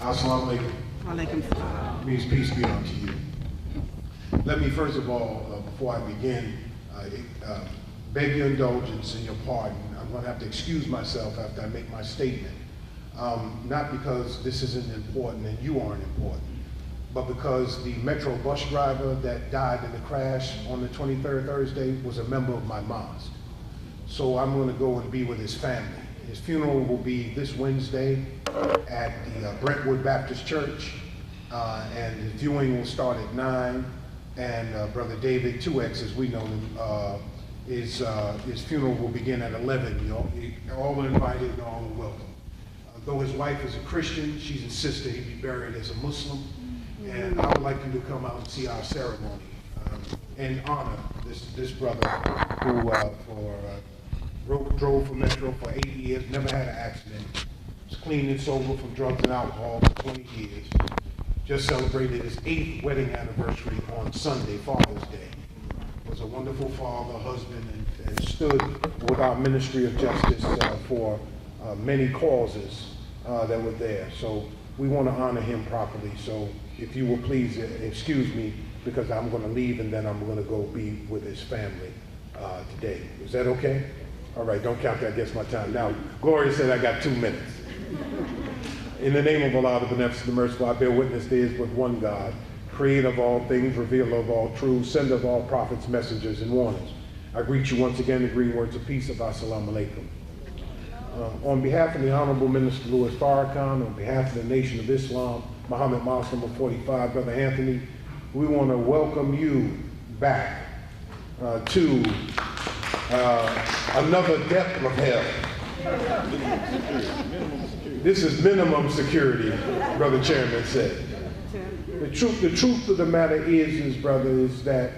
Assalamu alaikum. Alaikum salam. Means peace be unto you. Let me first of all, before I begin, beg your indulgence and your pardon. I'm going to have to excuse myself after I make my statement. Not because this isn't important and you aren't important, but because the Metro bus driver that died in the crash on the 23rd Thursday was a member of my mosque. So I'm going to go and be with his family. His funeral will be this Wednesday at the Brentwood Baptist Church, and his viewing will start at 9. And Brother David 2X, as we know him, his funeral will begin at 11. All are invited and all are welcome. Though his wife is a Christian, she's insisted he be buried as a Muslim, and I would like you to come out and see our ceremony and honor this brother who drove for Metro for 8 years, never had an accident, was clean and sober from drugs and alcohol for 20 years, just celebrated his 8th wedding anniversary on Sunday, Father's Day. Was a wonderful father, husband, and stood with our Ministry of Justice for many causes that were there. So we want to honor him properly. So if you will please excuse me, because I'm going to leave and then I'm going to go be with his family today. Is that okay? All right, don't count that against my time. Now, Gloria said I got 2 minutes. In the name of Allah, the Beneficent, the Merciful, I bear witness there is but one God, creator of all things, revealer of all truth, sender of all prophets, messengers, and warners. I greet you once again in green words of peace of Assalamu alaikum. On behalf of the Honorable Minister Louis Farrakhan, on behalf of the Nation of Islam, Muhammad Mosque number 45, Brother Anthony, we want to welcome you back to another depth of hell. This is minimum security, Brother Chairman said. The truth of the matter is, brother, is that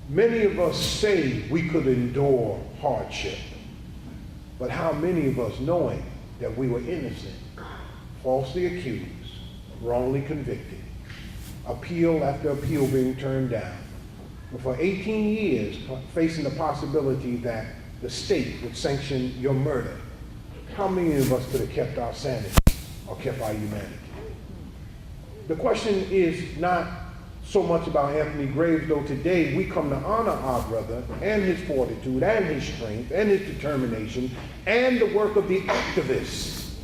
many of us say we could endure hardship, but how many of us, knowing that we were innocent, falsely accused, wrongly convicted, appeal after appeal being turned down, but for 18 years facing the possibility that the state would sanction your murder, how many of us could have kept our sanity or kept our humanity? The question is not so much about Anthony Graves, though today we come to honor our brother and his fortitude and his strength and his determination and the work of the activists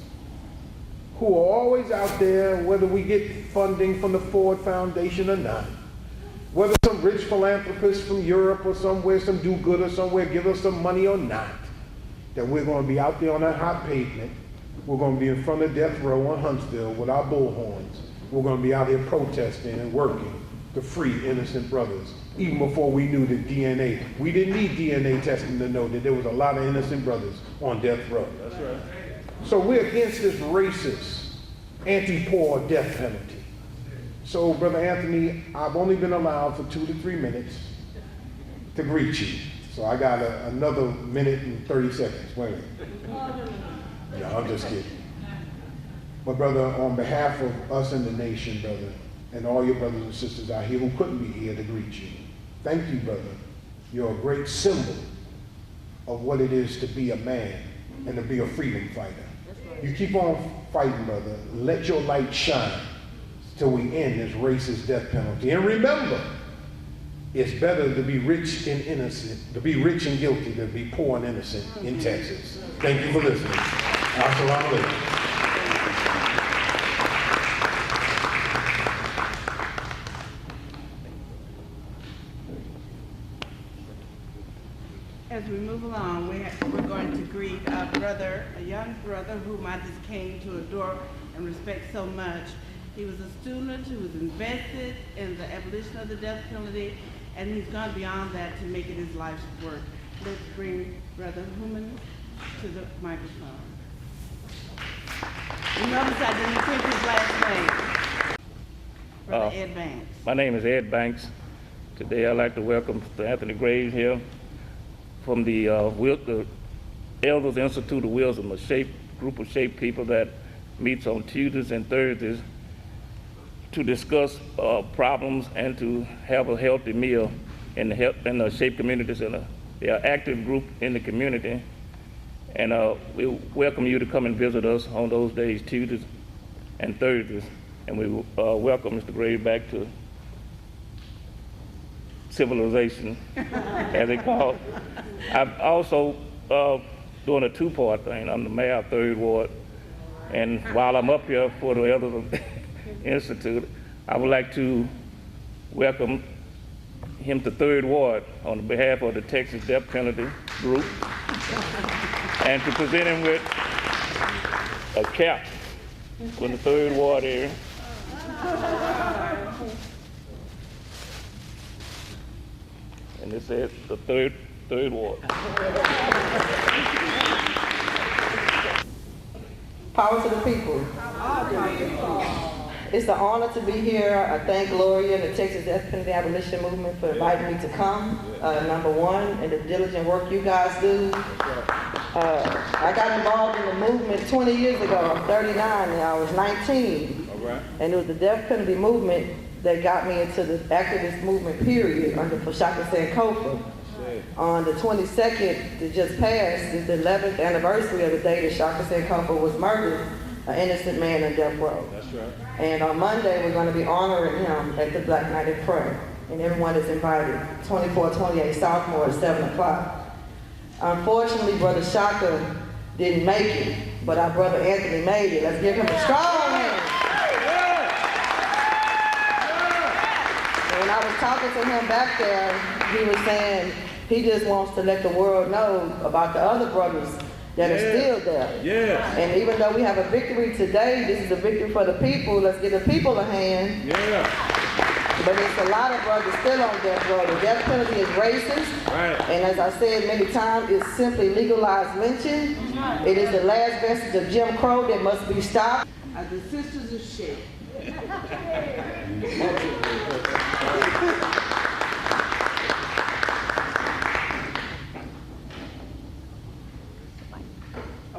who are always out there, whether we get funding from the Ford Foundation or not, whether some rich philanthropist from Europe or somewhere, some do-gooder somewhere give us some money or not, that we're going to be out there on that hot pavement. We're going to be in front of death row on Huntsville with our bullhorns. We're going to be out here protesting and working to free innocent brothers. Even before we knew the DNA, we didn't need DNA testing to know that there was a lot of innocent brothers on death row. That's right. So we're against this racist, anti-poor death penalty. So, Brother Anthony, I've only been allowed for 2 to 3 minutes to greet you. So I got another minute and 30 seconds. Wait a minute. No, I'm just kidding. But brother, on behalf of us and the nation, brother, and all your brothers and sisters out here who couldn't be here to greet you, thank you, brother. You're a great symbol of what it is to be a man and to be a freedom fighter. You keep on fighting, brother. Let your light shine till we end this racist death penalty. And remember, it's better to be rich and innocent, to be rich and guilty than to be poor and innocent in Texas. Thank you for listening. Assalamu alaikum. As we move along, we're going to greet our brother, a young brother whom I just came to adore and respect so much. He was a student who was invested in the abolition of the death penalty, and he's gone beyond that to make it his life's work. Let's bring Brother Hooman to the microphone. You notice I didn't take his last name. Brother Ed Banks. My name is Ed Banks. Today I'd like to welcome Mr. Anthony Graves here from the Elders Institute of Wisdom, a group of shape people that meets on Tuesdays and Thursdays to discuss problems and to have a healthy meal in the shape communities. And they are an active group in the community. And we welcome you to come and visit us on those days, Tuesdays and Thursdays. and we welcome Mr. Graves back to civilization, as they call it. I'm also doing a two-part thing. I'm the mayor of 3rd Ward, and while I'm up here for the Elders Institute, I would like to welcome him to 3rd Ward on behalf of the Texas Death Penalty Group, and to present him with a cap from the 3rd Ward area. And this is the third Ward. Power to the people. It's an honor to be here. I thank Gloria and the Texas Death Penalty Abolition Movement for inviting me to come, number one, and the diligent work you guys do. I got involved in the movement 20 years ago. I'm 39 and I was 19. All right. And it was the death penalty movement that got me into the activist movement period under Shaka Kofi. On the 22nd that just passed is the 11th anniversary of the day that Shaka Kofi was murdered, an innocent man on death row. That's right. And on Monday, we're going to be honoring him at the Black Night of Prayer. And everyone is invited, 2428 Southmore at 7 o'clock. Unfortunately, Brother Shaka didn't make it, but our brother Anthony made it. Let's give him a strong hand. And when I was talking to him back there, he was saying he just wants to let the world know about the other brothers that are still there. Yeah. And even though we have a victory today, this is a victory for the people. Let's give the people a hand. Yeah. But there's a lot of brothers still on death row. The death penalty is racist. Right. And as I said many times, it's simply legalized lynching. It is the last vestige of Jim Crow that must be stopped. The Sisters of Shape.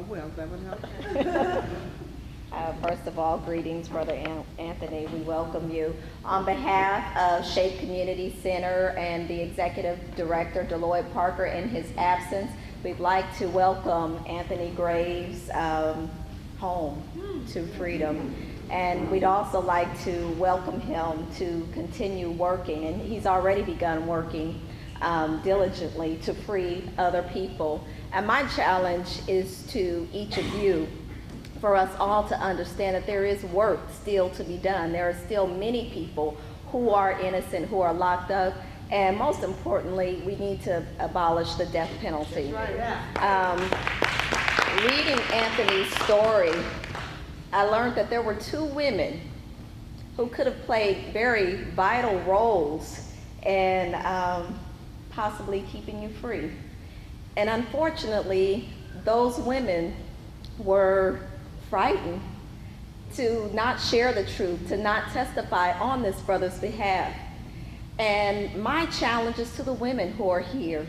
Well, that would help. First of all, greetings, Brother Anthony. We welcome you. On behalf of Shape Community Center and the Executive Director, Deloyd Parker, in his absence, we'd like to welcome Anthony Graves home to freedom. And we'd also like to welcome him to continue working, and he's already begun working diligently to free other people. And my challenge is to each of you, for us all to understand that there is work still to be done. There are still many people who are innocent, who are locked up, and most importantly, we need to abolish the death penalty. Right, yeah. Reading Anthony's story, I learned that there were two women who could have played very vital roles in possibly keeping you free. And unfortunately, those women were frightened to not share the truth, to not testify on this brother's behalf. And my challenge is to the women who are here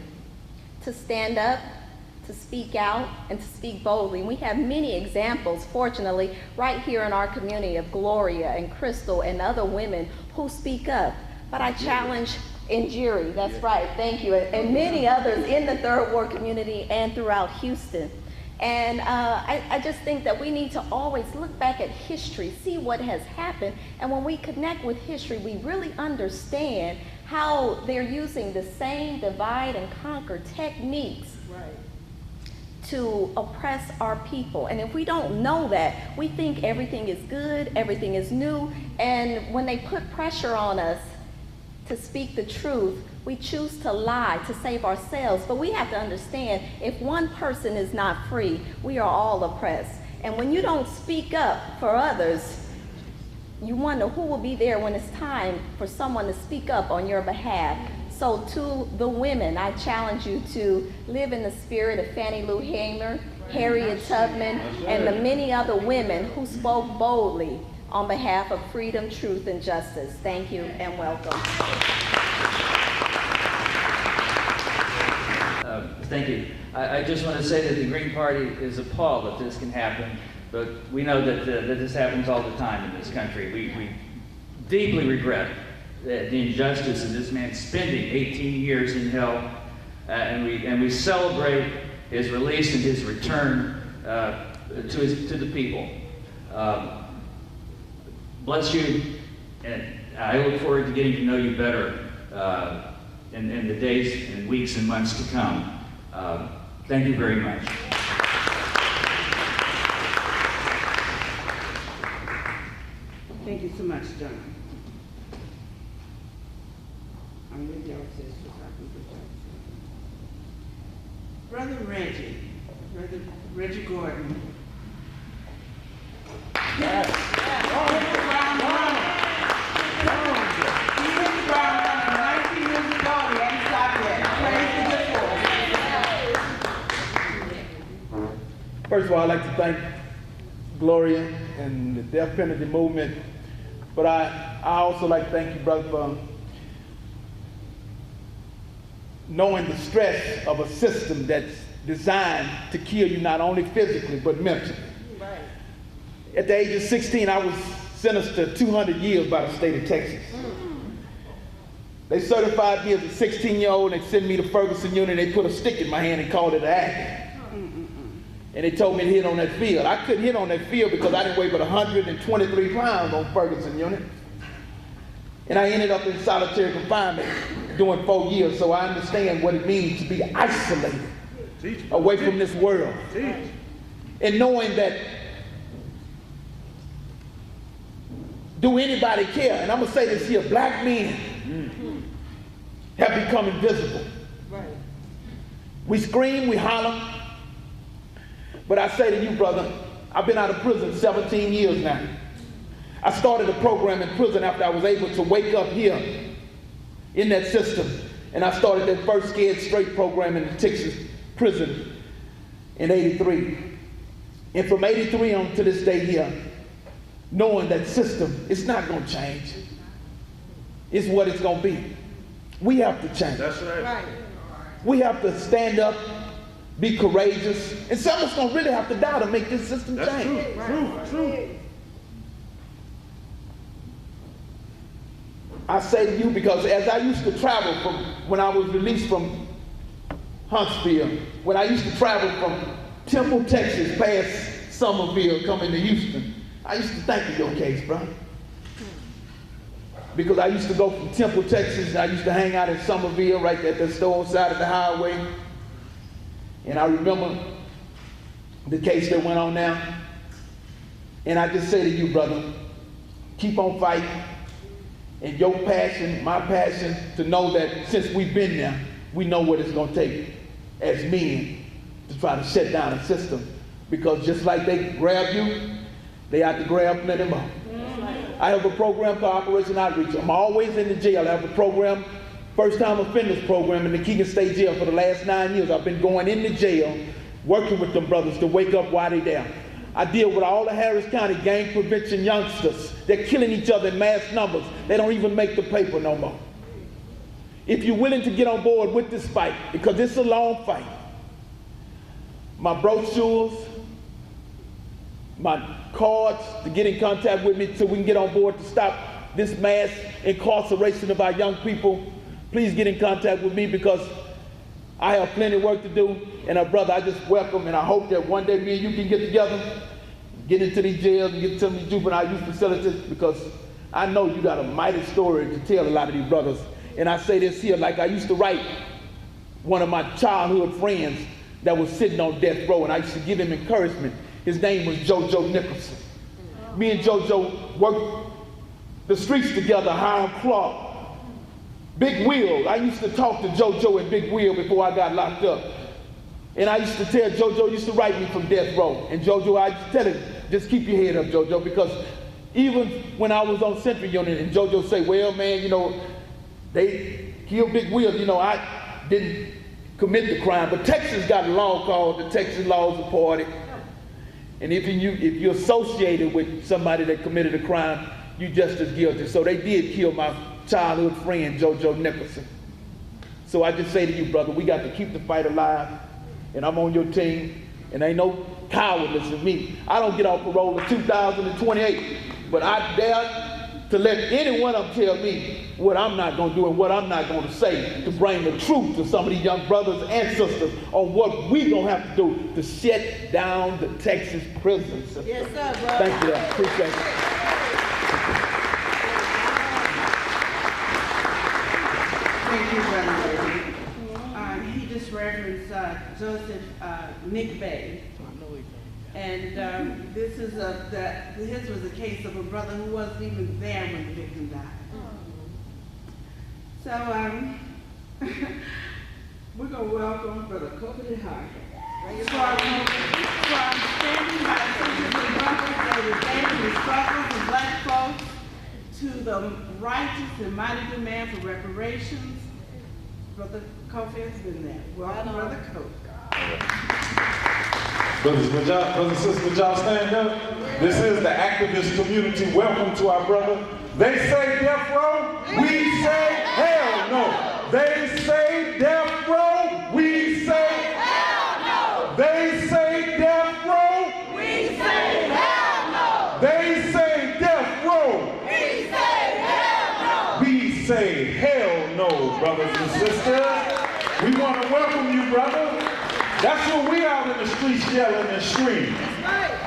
to stand up, to speak out, and to speak boldly. And we have many examples, fortunately, right here in our community of Gloria and Krystal and other women who speak up. But I challenge Njeri, that's right, thank you, and many others in the 3rd Ward community and throughout Houston. And I just think that we need to always look back at history, see what has happened, and when we connect with history, we really understand how they're using the same divide and conquer techniques to oppress our people. And if we don't know that, we think everything is good, everything is new, and when they put pressure on us to speak the truth, we choose to lie to save ourselves. But we have to understand, if one person is not free, we are all oppressed. And when you don't speak up for others, you wonder who will be there when it's time for someone to speak up on your behalf. So to the women, I challenge you to live in the spirit of Fannie Lou Hamer, Harriet Tubman, and the many other women who spoke boldly on behalf of freedom, truth, and justice. Thank you and welcome. Thank you. I just want to say that the Green Party is appalled that this can happen, but we know that this happens all the time in this country. We deeply regret the injustice of this man spending 18 years in hell, and we celebrate his release and his return to the people. bless you, and I look forward to getting to know you better in the days and weeks and months to come. Thank you very much. Thank you so much, John. I'm with y'all, sisters. I can put y'all. Brother Reggie Gordon. Yes. He hit the ground running. He hit the ground running 19 years ago. He ain't stopped yet. Praise the good. First of all, I'd like to thank Gloria and the death penalty movement, but I also like to thank you, brother, for knowing the stress of a system that's designed to kill you not only physically, but mentally. Right. At the age of 16, I was sentenced to 200 years by the state of Texas. They certified me as a 16-year-old and they sent me to Ferguson unit and they put a stick in my hand and called it an act. And they told me to hit on that field. I couldn't hit on that field because I didn't weigh but 123 pounds on Ferguson unit. And I ended up in solitary confinement doing 4 years, so I understand what it means to be isolated away from this world. And knowing that, do anybody care? And I'm gonna say this here, black men have become invisible. Right. We scream, we holler, but I say to you, brother, I've been out of prison 17 years now. I started a program in prison after I was able to wake up here in that system. And I started that first Scared Straight program in the Texas prison in '83. And from '83 on to this day here, knowing that system, it's not gonna change. It's what it's gonna be. We have to change. That's right. Right. We have to stand up, be courageous, and some of us gonna really have to die to make this system change. True. I say to you because as I used to travel from when I was released from Huntsville, when I used to travel from Temple, Texas, past Somerville, coming to Houston, I used to think of your case, bro. Because I used to go from Temple, Texas, and I used to hang out in Somerville, right at the store side of the highway. And I remember the case that went on now. And I just say to you, brother, keep on fighting. And your passion, my passion, to know that since we've been there, we know what it's gonna take as men to try to shut down a system. Because just like they grab you, they have to grab plenty more. I have a program called Operation Outreach. I'm always in the jail. I have a program, first time offenders program in the Keegan State Jail for the last 9 years. I've been going in the jail, working with them brothers to wake up while they're there. I deal with all the Harris County gang prevention youngsters. They're killing each other in mass numbers. They don't even make the paper no more. If you're willing to get on board with this fight, because it's a long fight, my brochures, my cards to get in contact with me so we can get on board to stop this mass incarceration of our young people, please get in contact with me because I have plenty of work to do. And brother, I just welcome and I hope that one day me and you can get together, get into these jails and get to these juvenile youth facilities, because I know you got a mighty story to tell a lot of these brothers. And I say this here, like I used to write one of my childhood friends that was sitting on death row, and I used to give him encouragement. His name was JoJo Nicholson. Me and JoJo worked the streets together, Hiram Clark, Big Wheel. I used to talk to JoJo and Big Wheel before I got locked up. And I used to tell JoJo, used to write me from death row. And JoJo, I used to tell him, just keep your head up, JoJo, because even when I was on Central Unit and JoJo say, well, man, you know, they killed Big Wheel, you know, I didn't commit the crime. But Texas got a law called the Texas Laws of Party. And if you're associated with somebody that committed a crime, you're just as guilty. So they did kill my childhood friend, JoJo Nicholson. So I just say to you, brother, we got to keep the fight alive. And I'm on your team, and ain't no cowardice in me. I don't get off parole in 2028, but I dare to let any one of them tell me what I'm not going to do and what I'm not going to say to bring the truth to some of these young brothers and sisters on what we going to have to do to shut down the Texas prisons. Yes, sir, brother. Thank you. I appreciate it. Thank you, Brother Reggie. He just referenced Joseph Nick Bay. And this is his was a case of a brother who wasn't even there when the victim died. So we're going to welcome Brother Kofi Taharka. For understanding how the advancing the struggles of black folks to the righteous and mighty demand for reparations. Brother Kofi has been there. Welcome, Brother Kofi. Brothers and sisters, would y'all stand up? This is the activist community. Welcome to our brother. They say death row, we say hell no. They say death row, we say hell no. They say death row, we say hell no. They say death row, we say hell no. We say hell no, brothers and sisters. We want to welcome you, brother. That's what we out in the streets yelling and screaming.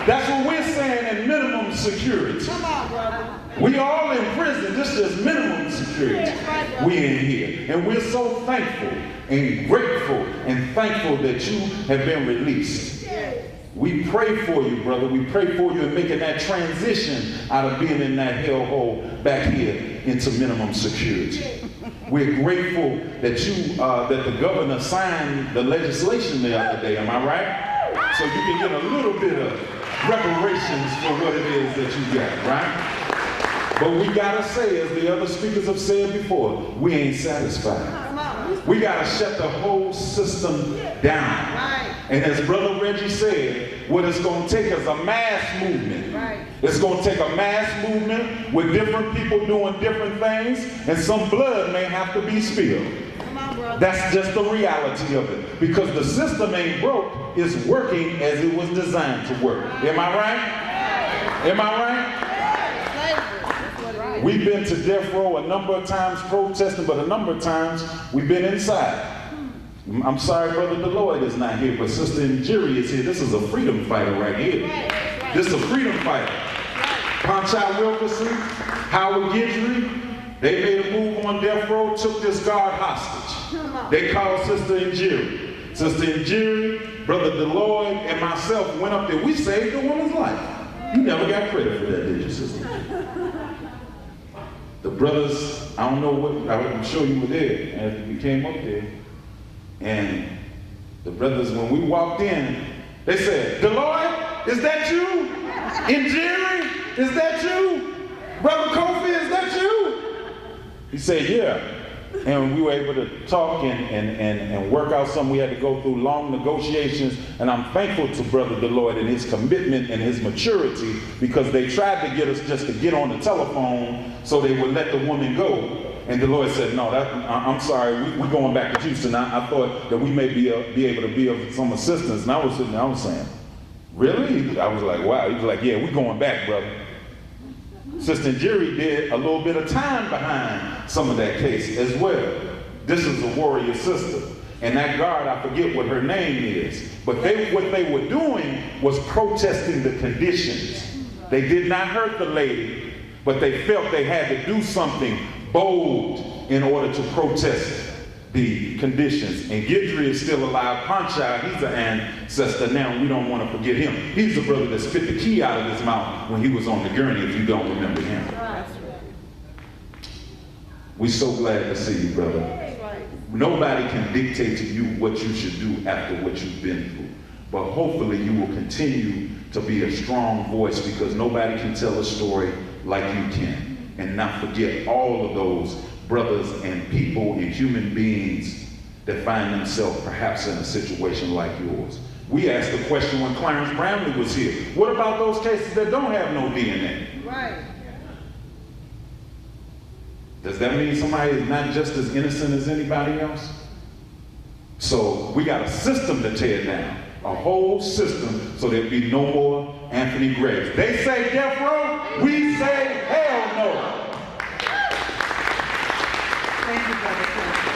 That's what we're saying in minimum security. Come on, brother. We all in prison, this is minimum security. We in here. And we're so thankful and grateful and thankful that you have been released. We pray for you, brother. We pray for you in making that transition out of being in that hellhole back here into minimum security. We're grateful that that the governor signed the legislation the other day, am I right? So you can get a little bit of reparations for what it is that you got, right? But we gotta say, as the other speakers have said before, we ain't satisfied. We gotta shut the whole system down. And as Brother Reggie said, what it's gonna take is a mass movement. It's gonna take a mass movement with different people doing different things, and some blood may have to be spilled. That's just the reality of it. Because the system ain't broke, it's working as it was designed to work. Am I right? Am I right? We've been to death row a number of times protesting, but a number of times we've been inside. I'm sorry Brother Deloyd is not here, but Sister Njeri is here. This is a freedom fighter right here. This is a freedom fighter. Ponchai Wilkerson, Howard Guidry, they made a move on death row, took this guard hostage. They called Sister Njeri. Sister Njeri, Brother Deloyd, and myself went up there. We saved the woman's life. You never got credit for that, did you, sister? The brothers, I don't know what, I'm sure you were there as we came up there. And the brothers, when we walked in, they said, Deloyd, is that you? Njeri, is that you? Brother Kofi, is that you? He said, yeah. And we were able to talk and work out something. We had to go through long negotiations. And I'm thankful to Brother Deloyd and his commitment and his maturity, because they tried to get us just to get on the telephone so they would let the woman go. And Deloyd said, no, I'm sorry, we're going back to Houston. I thought that we may be able to be of some assistance. And I was sitting there, I was saying, really? I was like, wow. He was like, yeah, we're going back, brother. Sister Njeri did a little bit of time behind some of that case as well. This is a warrior sister. And that guard, I forget what her name is, but what they were doing was protesting the conditions. They did not hurt the lady, but they felt they had to do something bold in order to protest the conditions. And Guidry is still alive. Ponchai, he's an ancestor now. We don't want to forget him. He's the brother that spit the key out of his mouth when he was on the gurney, if you don't remember him. We're so glad to see you, brother. Nobody can dictate to you what you should do after what you've been through. But hopefully you will continue to be a strong voice, because nobody can tell a story like you can. And not forget all of those brothers and people and human beings that find themselves perhaps in a situation like yours. We asked the question when Clarence Bramley was here, what about those cases that don't have no DNA? Right. Does that mean somebody is not just as innocent as anybody else? So we got a system to tear down, a whole system, so there'll be no more Anthony Graves. They say death row, we say hell no. Thank you, Brother Kofi.